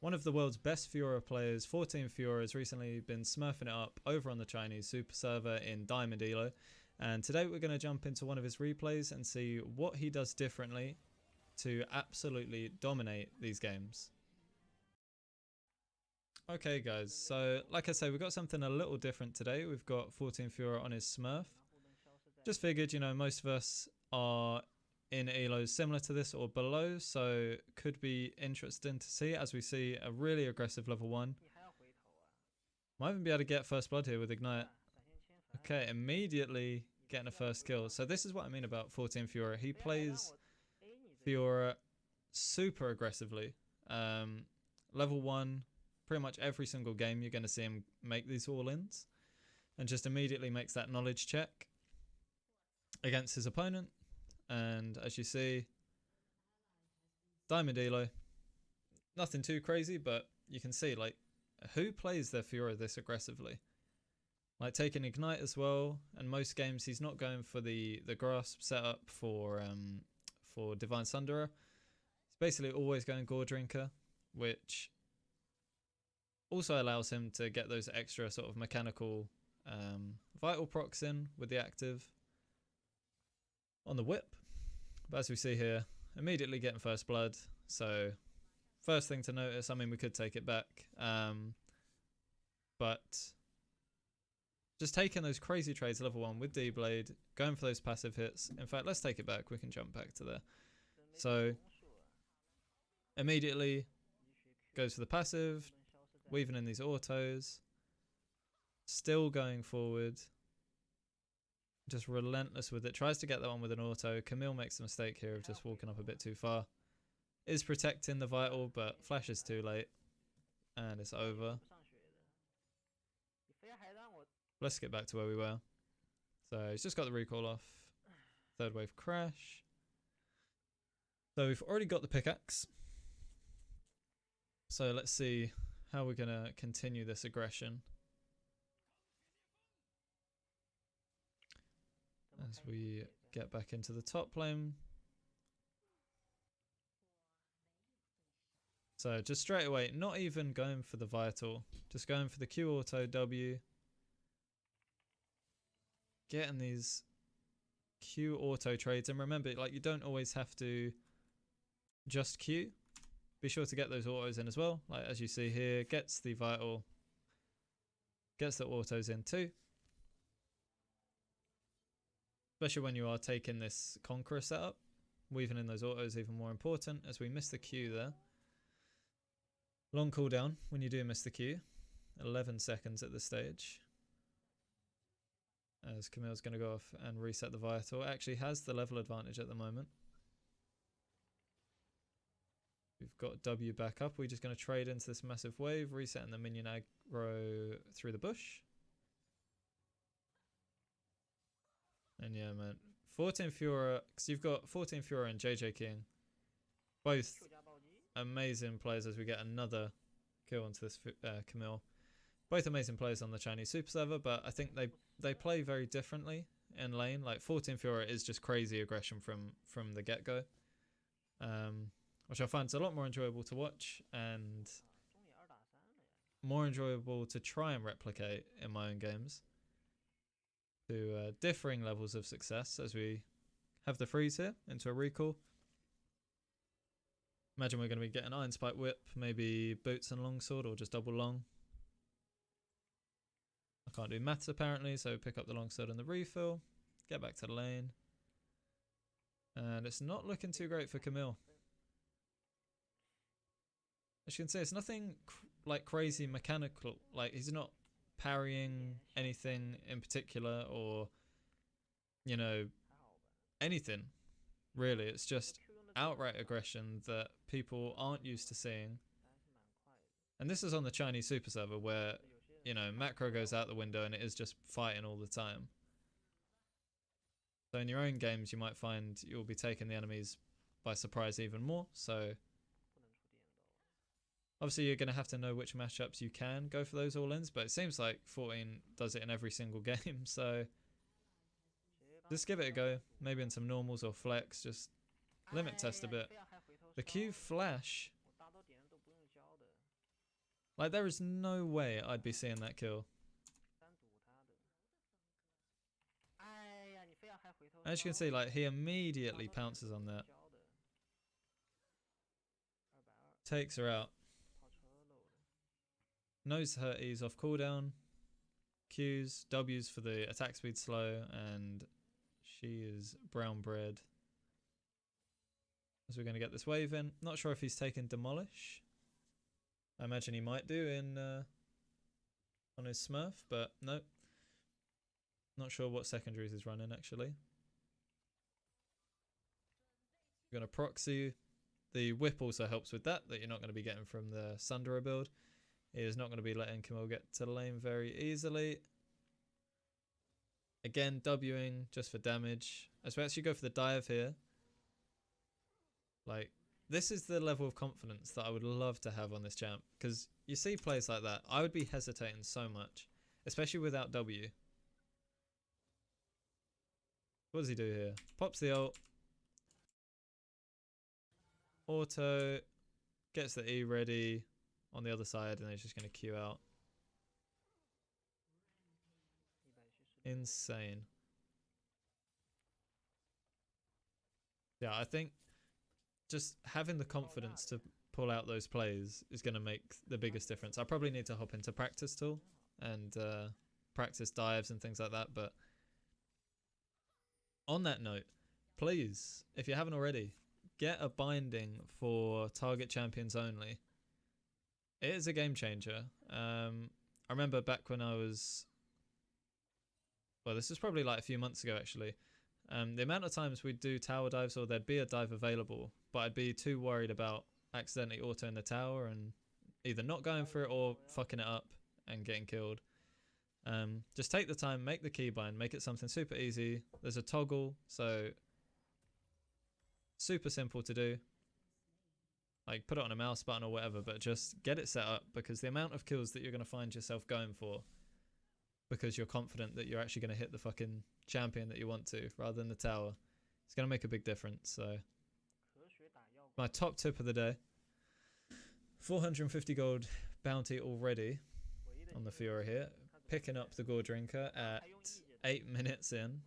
one of the world's best Fiora players, 14 Fiora, has recently been smurfing it up over on the Chinese super server in Diamond Elo. And today we're going to jump into one of his replays and see what he does differently to absolutely dominate these games. Okay guys, so like I say, we've got something a little different today. We've got 14 Fiora on his smurf. Just figured, you know, most of us are in elos similar to this or below, so could be interesting to see as we see a really aggressive level 1. Might even be able to get first blood here with Ignite. Okay, immediately getting a first kill. So this is what I mean about 14 Fiora. He plays Fiora super aggressively. Level 1, pretty much every single game you're going to see him make these all-ins. And just immediately makes that knowledge check against his opponent. And as you see, Diamond Elo, nothing too crazy, but you can see, like, who plays their Fiora this aggressively? Like, taking Ignite as well, and most games he's not going for the grasp setup for Divine Sunderer. He's basically always going Gore Drinker, which also allows him to get those extra sort of mechanical vital procs in with the active on the whip. But as we see here, immediately getting first blood. So first thing to notice, I mean, we could take it back, but just taking those crazy trades level 1 with D-Blade, going for those passive hits. In fact, let's take it back. We can jump back to there. So immediately goes for the passive, weaving in these autos, still going forward, just relentless with it. Tries to get that one with an auto. Camille makes the mistake here of just walking up a bit too far. Is protecting the vital, but flashes too late, and it's over. Let's get back to where we were. So he's just got the recall off. Third wave crash. So we've already got the pickaxe. So let's see how we're going to continue this aggression as we get back into the top lane. So just straight away, not even going for the vital, just going for the Q auto W. Getting these Q auto trades, and remember, like, you don't always have to just Q. Be sure to get those autos in as well. Like as you see here, gets the vital, gets the autos in too. Especially when you are taking this Conqueror setup, weaving in those autos even more important. As we miss the Q there, long cooldown when you do miss the Q, 11 seconds at this stage. As Camille's going to go off and reset the vital. Actually has the level advantage at the moment. We've got W back up. We're just going to trade into this massive wave, resetting the minion aggro through the bush. And yeah, man, 14 Fiora, because you've got 14 Fiora and JJ King. Both amazing players as we get another kill onto this Camille. Both amazing players on the Chinese super server, but I think they play very differently in lane. Like 14 Fiora is just crazy aggression from the get-go. Which I find a lot more enjoyable to watch and more enjoyable to try and replicate in my own games to differing levels of success as we have the freeze here into a recall. Imagine we're going to be getting Iron Spike Whip, maybe boots and longsword, or just double long. I can't do maths apparently, so pick up the longsword and the refill, get back to the lane. And it's not looking too great for Camille. As you can see, it's nothing like crazy mechanical. Like, he's not parrying anything in particular or, you know, anything. Really, it's just outright aggression that people aren't used to seeing. And this is on the Chinese super server where, you know, macro goes out the window and it is just fighting all the time. So in your own games, you might find you'll be taking the enemies by surprise even more. So obviously, you're going to have to know which matchups you can go for those all-ins, but it seems like 14 does it in every single game, so just give it a go. Maybe in some normals or flex, just limit test a bit. The Q flash Like, there is no way I'd be seeing that kill. As you can see, like, he immediately pounces on that. Takes her out. Knows her E's off cooldown. Q's, W's for the attack speed slow, and she is brown bread. As we're going to get this wave in. Not sure if he's taken Demolish. I imagine he might do in on his Smurf, but no. Not sure what secondaries he's running actually. We're going to proxy. The whip also helps with that you're not going to be getting from the Sundera build. He is not going to be letting Camille get to the lane very easily. Again, Wing just for damage. As we actually go for the dive here. Like, this is the level of confidence that I would love to have on this champ. Because you see plays like that, I would be hesitating so much. Especially without W. What does he do here? Pops the ult. Auto. Gets the E ready on the other side, and he's just going to Q out. Insane. Yeah, I think just having the confidence to pull out those plays is going to make the biggest difference. I probably need to hop into practice tool and practice dives and things like that. But on that note, please, if you haven't already, get a binding for target champions only. It is a game changer. I remember back when I was... Well, this is probably like a few months ago, actually. The amount of times we'd do tower dives or there'd be a dive available, but I'd be too worried about accidentally autoing the tower and either not going for it or fucking it up and getting killed. Just take the time, make the keybind, make it something super easy. There's a toggle, so super simple to do. Like, put it on a mouse button or whatever, but just get it set up, because the amount of kills that you're going to find yourself going for because you're confident that you're actually going to hit the fucking champion that you want to rather than the tower, it's going to make a big difference. So my top tip of the day, 450 gold bounty already on the Fiora here, picking up the Gore Drinker at 8 minutes in.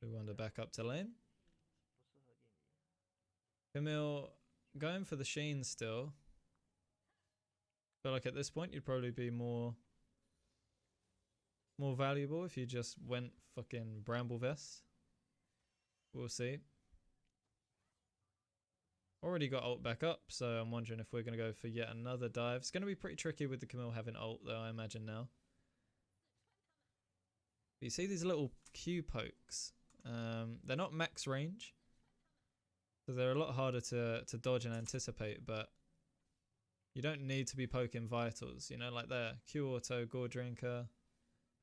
We wander back up to lane. Camille going for the Sheen still. Feel like at this point you'd probably be more valuable if you just went fucking Bramble Vest. We'll see. Already got ult back up, so I'm wondering if we're going to go for yet another dive. It's going to be pretty tricky with the Camille having ult though, I imagine now. But you see these little Q pokes. They're not max range, so they're a lot harder to dodge and anticipate, but you don't need to be poking vitals, you know, like there. Q auto, Gore Drinker,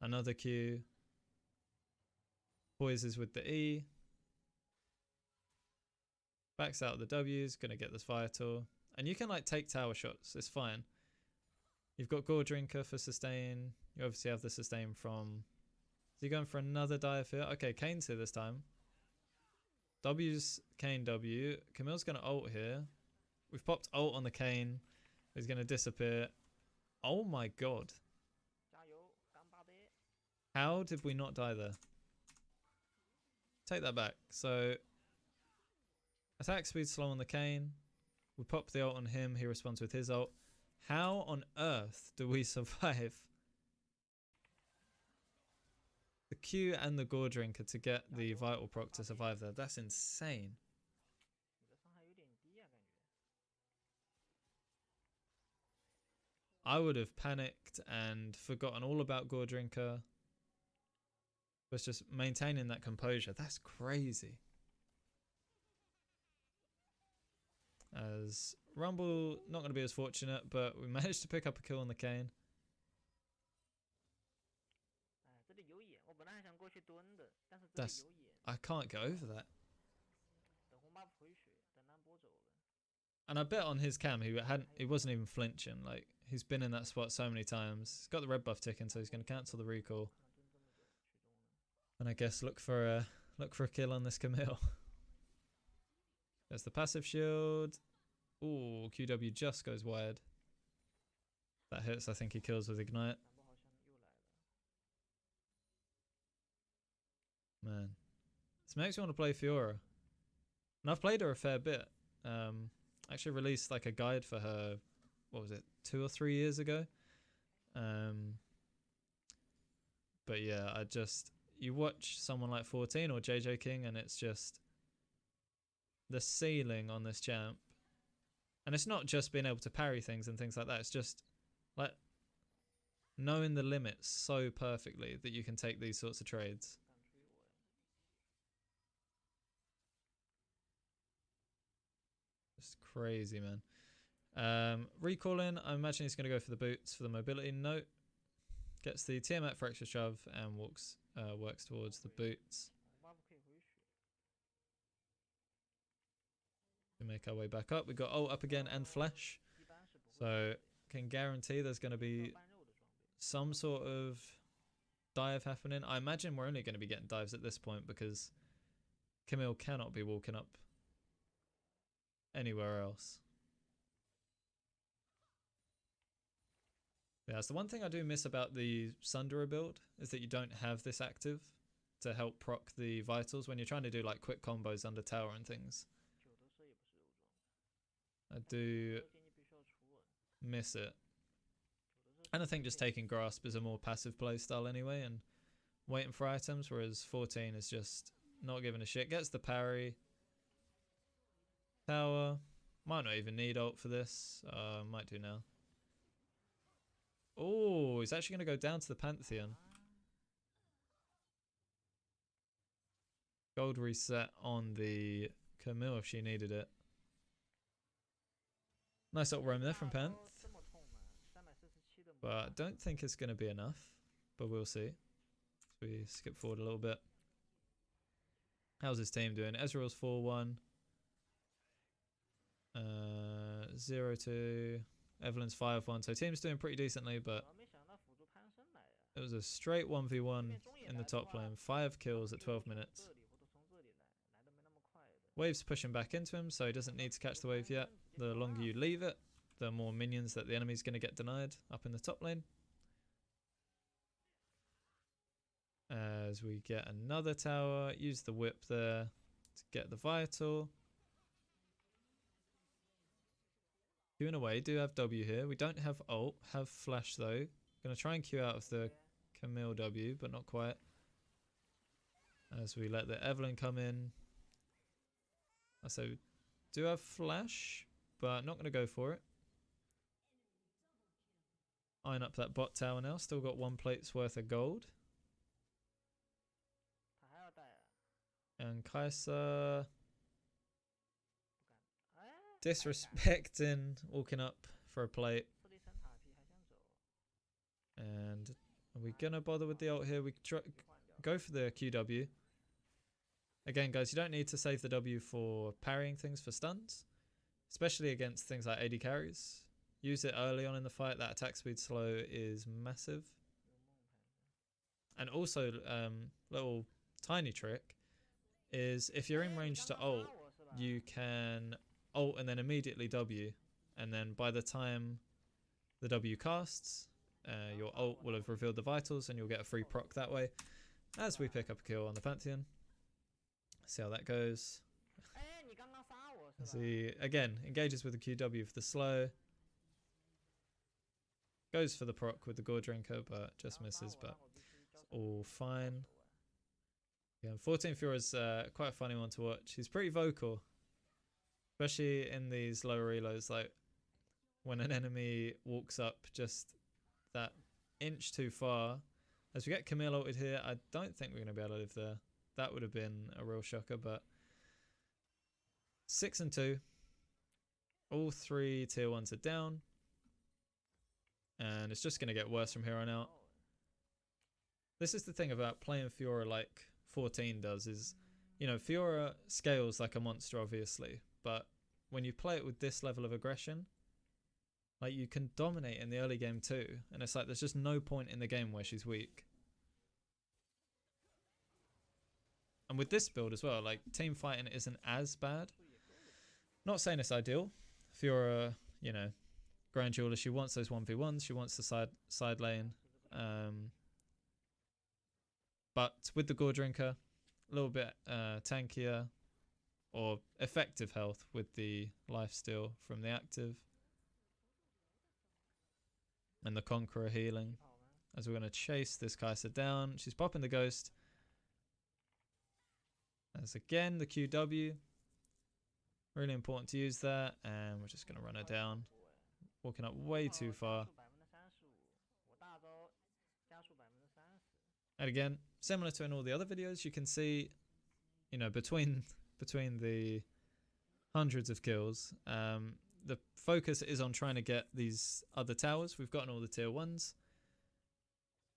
another Q, poises with the E, backs out the W's, gonna get this vital, and you can like take tower shots, it's fine. You've got Gore Drinker for sustain, you obviously have the sustain from... Is he going for another dive here? Okay, Kane's here this time. W's Kane W. Camille's going to ult here. We've popped ult on the Kane. He's going to disappear. Oh my god. How did we not die there? Take that back. So, attack speed slow on the Kane. We pop the ult on him. He responds with his ult. How on earth do we survive the Q and the Gore Drinker to get the vital proc to survive there? That's insane. I would have panicked and forgotten all about Gore Drinker. Was just maintaining that composure. That's crazy. As Rumble, not going to be as fortunate, but we managed to pick up a kill on the Kane. That's... I can't get over that. And I bet on his cam he wasn't even flinching. Like, he's been in that spot so many times. He's got the red buff ticking, so he's going to cancel the recall. And I guess look for a kill on this Camille. There's the passive shield. Ooh, QW just goes wide. That hits. I think he kills with Ignite. Man. This makes me want to play Fiora. And I've played her a fair bit. Actually released like a guide for her, what was it, 2 or 3 years ago. But yeah, you watch someone like 14 or JJ King and it's just the ceiling on this champ. And it's not just being able to parry things and things like that. It's just like knowing the limits so perfectly that you can take these sorts of trades. It's crazy, man. Recalling, I imagine he's going to go for the boots for the mobility. Note. Gets the Tiamat for extra shove and works towards the boots. We make our way back up. We've got ult up again and flash. So can guarantee there's going to be some sort of dive happening. I imagine we're only going to be getting dives at this point because Camille cannot be walking up anywhere else. Yeah, it's the one thing I do miss about the Sundera build is that you don't have this active to help proc the vitals when you're trying to do like quick combos under tower and things. I do miss it. And I think just taking grasp is a more passive play style anyway and waiting for items, whereas 14 is just not giving a shit. Gets the parry. Tower. Might not even need ult for this. Might do now. Oh, he's actually going to go down to the Pantheon. Gold reset on the Camille if she needed it. Nice little roam there from Panth. But I don't think it's going to be enough. But we'll see. We skip forward a little bit. How's his team doing? Ezreal's 4-1. 0-2. Evelyn's 5-1. So team's doing pretty decently, but it was a straight 1v1 in the top lane. 5 kills at 12 minutes. Wave's pushing back into him, so he doesn't need to catch the wave yet. The longer you leave it, the more minions that the enemy's going to get denied up in the top lane. As we get another tower, use the whip there to get the vital. Queuing away, do have W here. We don't have ult, have flash though. Gonna try and queue out of the Camille W, but not quite. As we let the Evelyn come in. So do have flash, but not gonna go for it. Eyeing up that bot tower now. Still got 1 plate's worth of gold. And Kai'Sa disrespecting, walking up for a plate. And are we gonna bother with the ult here? We go for the QW. Again, guys, you don't need to save the W for parrying things for stuns, especially against things like AD carries. Use it early on in the fight. That attack speed slow is massive. And also, little tiny trick is if you're in range to ult, you can ult and then immediately W, and then by the time the W casts, your ult will have revealed the vitals and you'll get a free proc that way. As we pick up a kill on the Pantheon. See how that goes. As he again engages with the QW for the slow. Goes for the proc with the Gore Drinker, but just misses, but it's all fine. Yeah, 14 Fiora is quite a funny one to watch. He's pretty vocal, especially in these lower reloads. Like when an enemy walks up just that inch too far. As we get Camille ulted here, I don't think we're going to be able to live there. That would have been a real shocker, but 6 and 2. All 3 tier 1s are down. And it's just going to get worse from here on out. This is the thing about playing Fiora like 14 does is, you know, Fiora scales like a monster, obviously. But when you play it with this level of aggression, like you can dominate in the early game too. And it's like there's just no point in the game where she's weak. And with this build as well, like team fighting isn't as bad. Not saying it's ideal. Fiora, you know, Grand Jeweler, she wants those 1v1s. She wants the side lane. But with the Gore Drinker, a little bit tankier or effective health with the lifesteal from the active. And the Conqueror healing. As we're going to chase this Kai'Sa down. She's popping the Ghost. As again, the QW. Really important to use that. And we're just going to run her down. Walking up way too far. And again, similar to in all the other videos, you can see, you know, between the hundreds of kills, the focus is on trying to get these other towers. We've gotten all the tier 1s.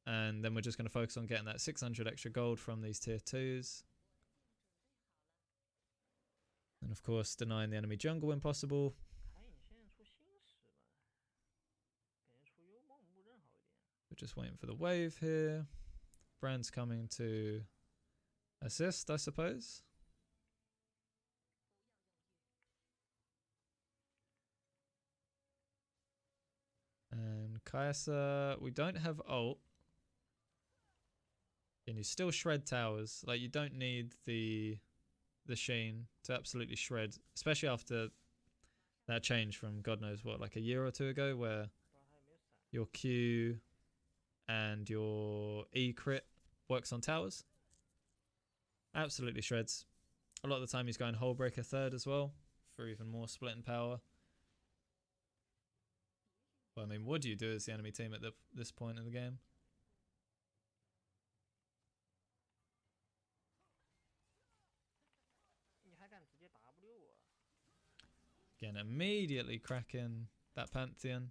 And then we're just going to focus on getting that 600 extra gold from these tier 2s. And of course, denying the enemy jungle when possible. We're just waiting for the wave here. Brand's coming to assist, I suppose. And Kai'Sa, we don't have ult. And you still shred towers. Like, you don't need the Sheen to absolutely shred, especially after that change from God knows what, like a year or two ago, where your Q and your E crit works on towers. Absolutely shreds. A lot of the time he's going Hullbreaker third as well for even more split in power. Well, I mean, what do you do as the enemy team at this point in the game? Again, immediately cracking that Pantheon.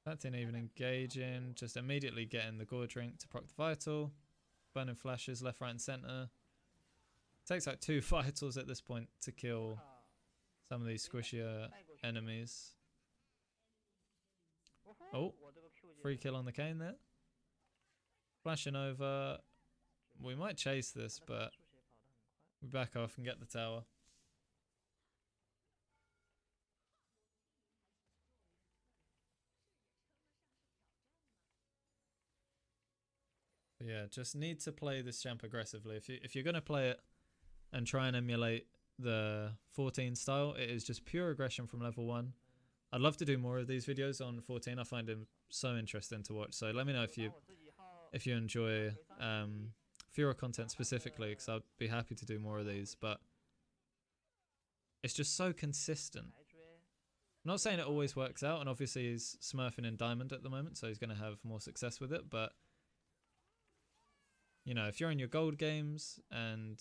Pantheon even engaging, just immediately getting the Gore Drink to proc the Vital. Burning flashes left, right and centre. Takes like 2 Vitals at this point to kill some of these squishier enemies. Oh, free kill on the Kayn there. Flashing over. We might chase this, but we back off and get the tower. But yeah, just need to play this champ aggressively. If you're going to play it and try and emulate the 14 style, it is just pure aggression from level 1. I'd love to do more of these videos on 14. I find him so interesting to watch. So let me know if you enjoy Fiora content specifically, because I'd be happy to do more of these. But it's just so consistent. I'm not saying it always works out, and obviously he's smurfing in Diamond at the moment, so he's going to have more success with it. But you know, if you're in your gold games and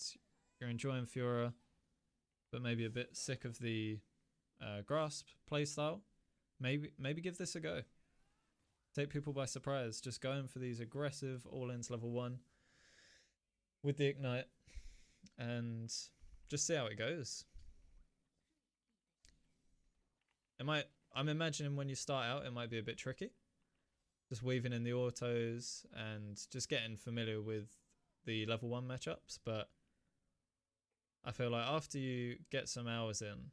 you're enjoying Fiora, but maybe a bit sick of the grasp playstyle, maybe give this a go. Take people by surprise. Just going for these aggressive all-ins level 1 with the ignite and just see how it goes. I'm imagining when you start out, it might be a bit tricky. Just weaving in the autos and just getting familiar with the level 1 matchups, but I feel like after you get some hours in,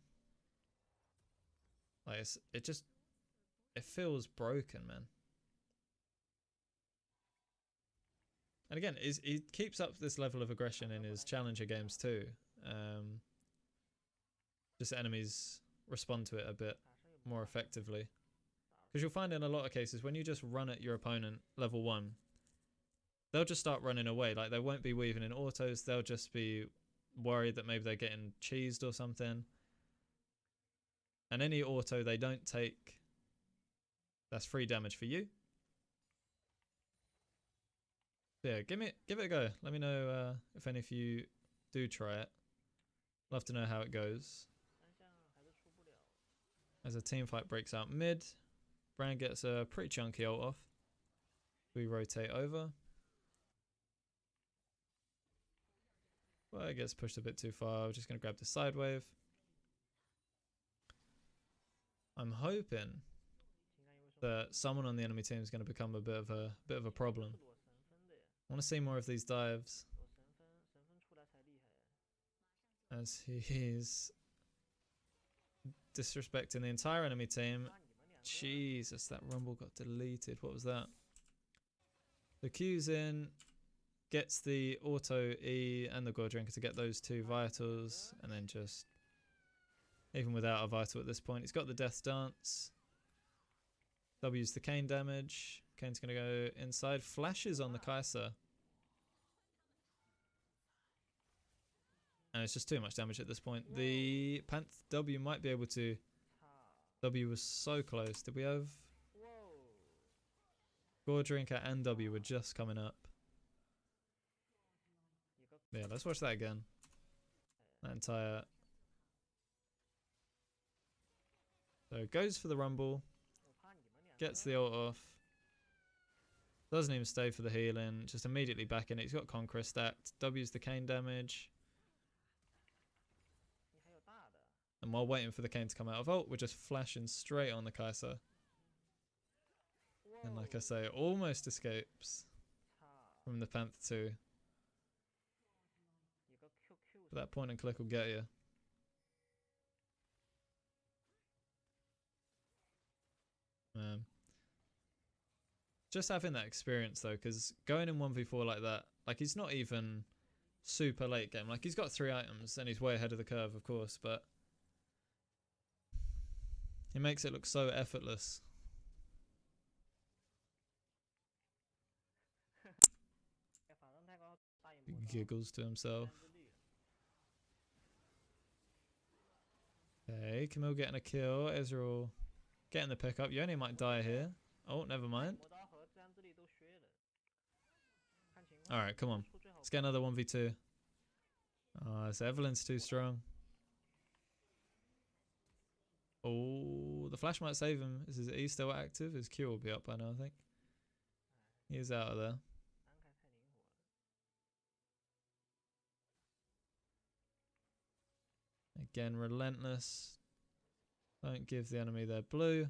like it feels broken, man. And again, he keeps up this level of aggression in his challenger games too. Just enemies respond to it a bit more effectively. Because you'll find in a lot of cases, when you just run at your opponent level 1, they'll just start running away. Like, they won't be weaving in autos. They'll just be worried that maybe they're getting cheesed or something. And any auto they don't take, that's free damage for you. Yeah, give it a go. Let me know if any of you do try it. Love to know how it goes. As a team fight breaks out mid, Brand gets a pretty chunky ult off. We rotate over. Well, it gets pushed a bit too far. We're just going to grab the side wave. I'm hoping that someone on the enemy team is going to become a bit of a problem. I want to see more of these dives. as he's disrespecting the entire enemy team. Jesus, that rumble got deleted. What was that? The Q's in, gets the auto E and the God Drinker to get those 2 vitals, and then just, even without a vital at this point, he's got the Death Dance. W's the Kane damage. Kane's going to go inside. Flashes on the Kai'Sa. And it's just too much damage at this point. The Panth W might be able to. W was so close. Did we have... God Drinker and W were just coming up. Yeah, let's watch that again. That entire... So goes for the rumble. Gets the ult off. Doesn't even stay for the healing. Just immediately back in it. He's got Conqueror stacked. W's the Kane damage. And while waiting for the Kane to come out of ult, we're just flashing straight on the Kai'Sa. And like I say, it almost escapes from the Panther 2. But that point and click will get you. Just having that experience though, because going in 1v4 like that, like he's not even super late game. Like he's got 3 items and he's way ahead of the curve, of course, but he makes it look so effortless. He giggles to himself. Okay, Camille getting a kill. Ezreal getting the pickup. Yone might die here. Oh, never mind. Alright, come on. Let's get another 1v2. Oh, so Evelyn's too strong. Oh, the flash might save him. Is his E still active? His Q will be up by now, I think. He's out of there. Again, relentless. Don't give the enemy their blue.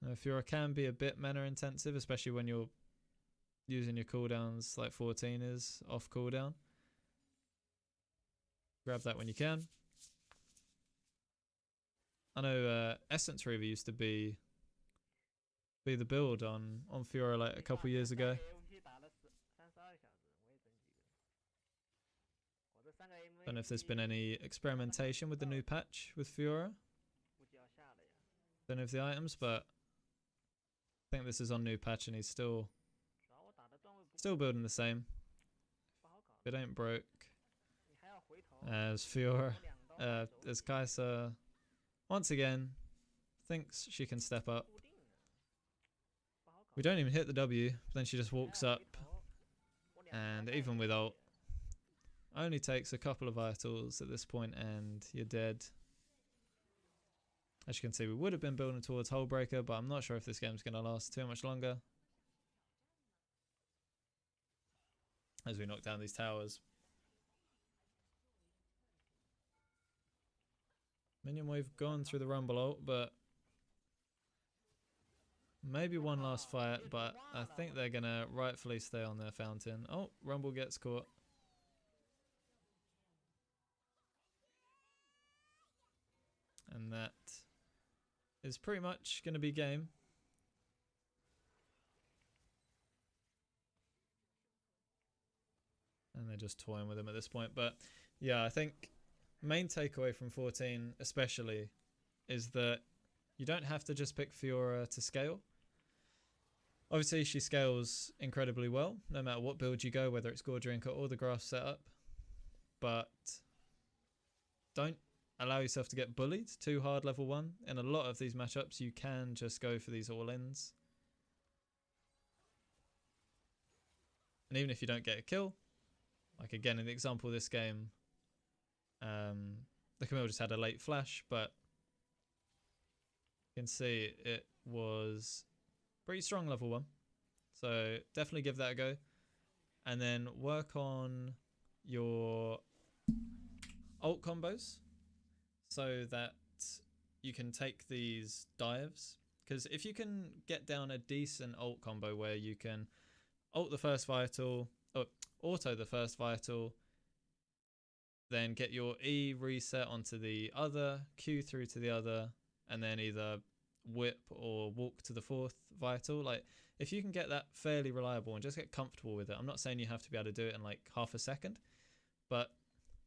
Now, Fiora can be a bit mana intensive, especially when you're using your cooldowns like 14 is off cooldown. Grab that when you can. I know Essence Reaver used to be the build on Fiora like a couple years ago. Don't know if there's been any experimentation with the new patch with Fiora. Don't know if the items, but I think this is on new patch and he's still building the same. If it ain't broke. As Fiora, as Kai'Sa once again thinks she can step up. We don't even hit the W, but then she just walks up, and even with ult, only takes a couple of vitals at this point and you're dead. As you can see, we would have been building towards Hullbreaker, but I'm not sure if this game's going to last too much longer as we knock down these towers. Minion wave gone through the rumble ult, but maybe one last fight, but I think they're going to rightfully stay on their fountain. Oh, rumble gets caught. And that is pretty much going to be game. And they're just toying with him at this point. But yeah, I think main takeaway from 14 especially is that you don't have to just pick Fiora to scale. Obviously she scales incredibly well no matter what build you go, whether it's God Drinker or the Graph setup. But don't allow yourself to get bullied too hard level 1. In a lot of these matchups you can just go for these all-ins. And even if you don't get a kill, like again in the example of this game, the Camille just had a late flash, but you can see it was pretty strong level 1. So definitely give that a go. And then work on your ult combos so that you can take these dives. Because if you can get down a decent ult combo where you can ult the first vital, or auto the first vital, then get your E reset onto the other, Q through to the other, and then either whip or walk to the 4th vital. Like, if you can get that fairly reliable and just get comfortable with it, I'm not saying you have to be able to do it in like half a second, but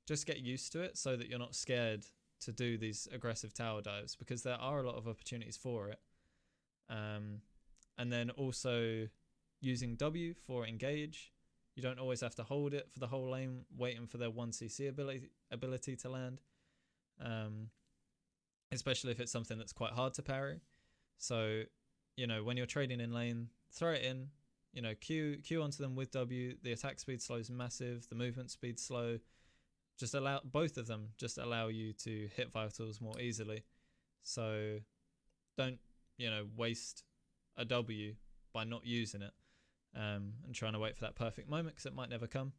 just get used to it so that you're not scared to do these aggressive tower dives, because there are a lot of opportunities for it. And then also using W for engage. You don't always have to hold it for the whole lane, waiting for their 1cc ability to land. Especially if it's something that's quite hard to parry. So, you know, when you're trading in lane, throw it in, you know, Q onto them with W. The attack speed slow is massive. The movement speed slow. Just allow both of them, just allow you to hit vitals more easily. So don't, you know, waste a W by not using it and trying to wait for that perfect moment, because it might never come.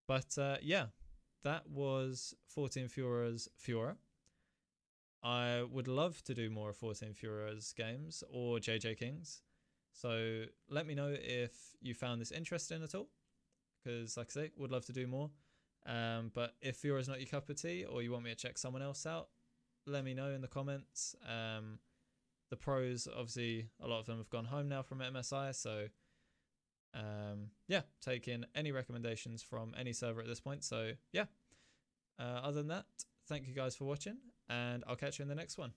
But yeah, that was 14 Fiora's Fiora. I would love to do more of 14 Fiora's games or JJ King's. So let me know if you found this interesting at all, because like I say, would love to do more. But if Fiora's not your cup of tea, or you want me to check someone else out, let me know in the comments. The pros, obviously, a lot of them have gone home now from MSI, so yeah, taking any recommendations from any server at this point. So yeah, other than that, thank you guys for watching, and I'll catch you in the next one.